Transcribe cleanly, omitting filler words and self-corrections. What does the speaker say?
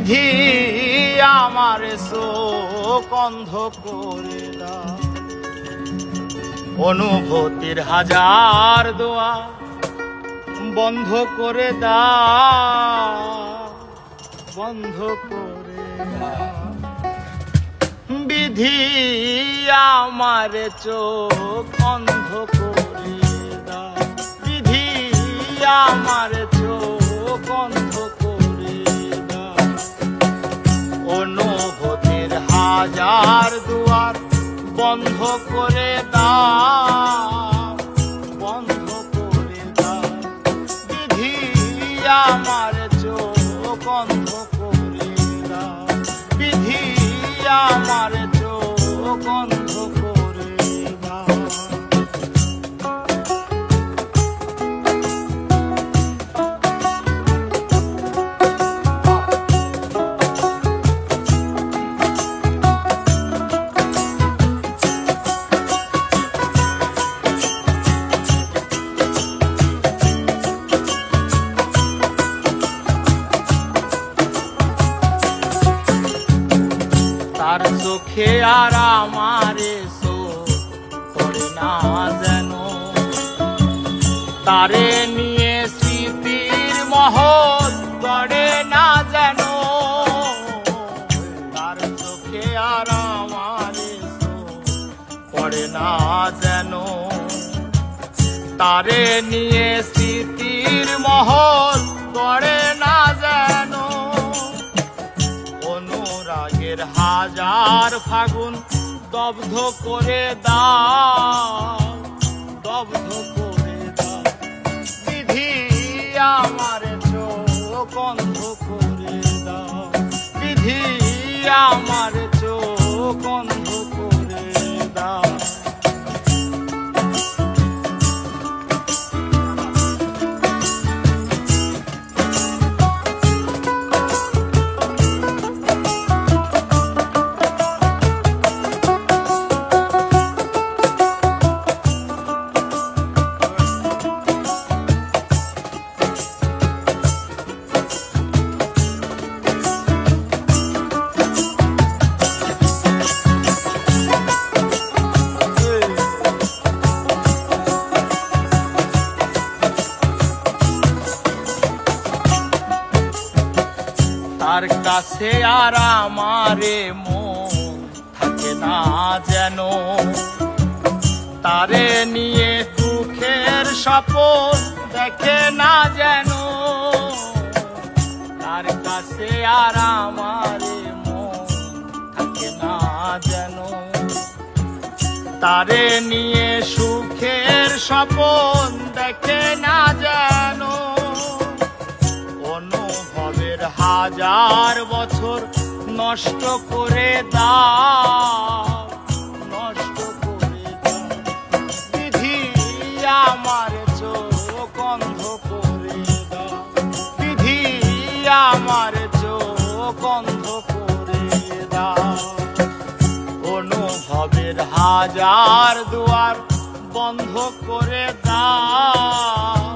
বিধি আমার চোখ অন্ধ করে দাও। অনুভূতির হাজার দোয়া বন্ধ করে দাও, বন্ধ করে দাও। বিধি আমার চোখ অন্ধ করে দাও, বিধি আমার চোখ অন্ধ করে দাও। অনুভূতির হাজার দুয়ার বন্ধ করে দাও, বন্ধ করে দাও। বিধি আমার চোখ অন্ধ করে দাও, বিধি আমার চোখ অন্ধ করে দাও। তার চোখে আর আমারে চোখ পড়ে না যেন, তারে নিয়ে স্মৃতির মহল গড়ে না যেন। তার চোখে আর আমারে চোখ পড়ে না যেন, তারে নিয়ে স্মৃতির মহল গড়ে না যেন। অনুরাগের হাজার ফাগুন দগ্ধ করে দাও, দগ্ধ করে দাও। বিধি আমার চোখ অন্ধ করে দাও, বিধি আমার চোখ অন্ধ করে দাও। তার কাছে আর আমারে মন থাকে না যেন, তারে নিয়ে দুঃখের স্বপ্ন দেখে না যেন। তার কাছে আর আমারে মন থাকে না যেন, তারে নিয়ে সুখের স্বপ্ন দেখে না যেন। অনুভবের হাজার বছর নষ্ট করে দাও, নষ্ট করে দাও। বিধি আমার চোখ অন্ধ করে দাও, বিধি আমার চোখ অন্ধ করে দাও। অনুভবের হাজার দুয়ার বন্ধ করে দাও,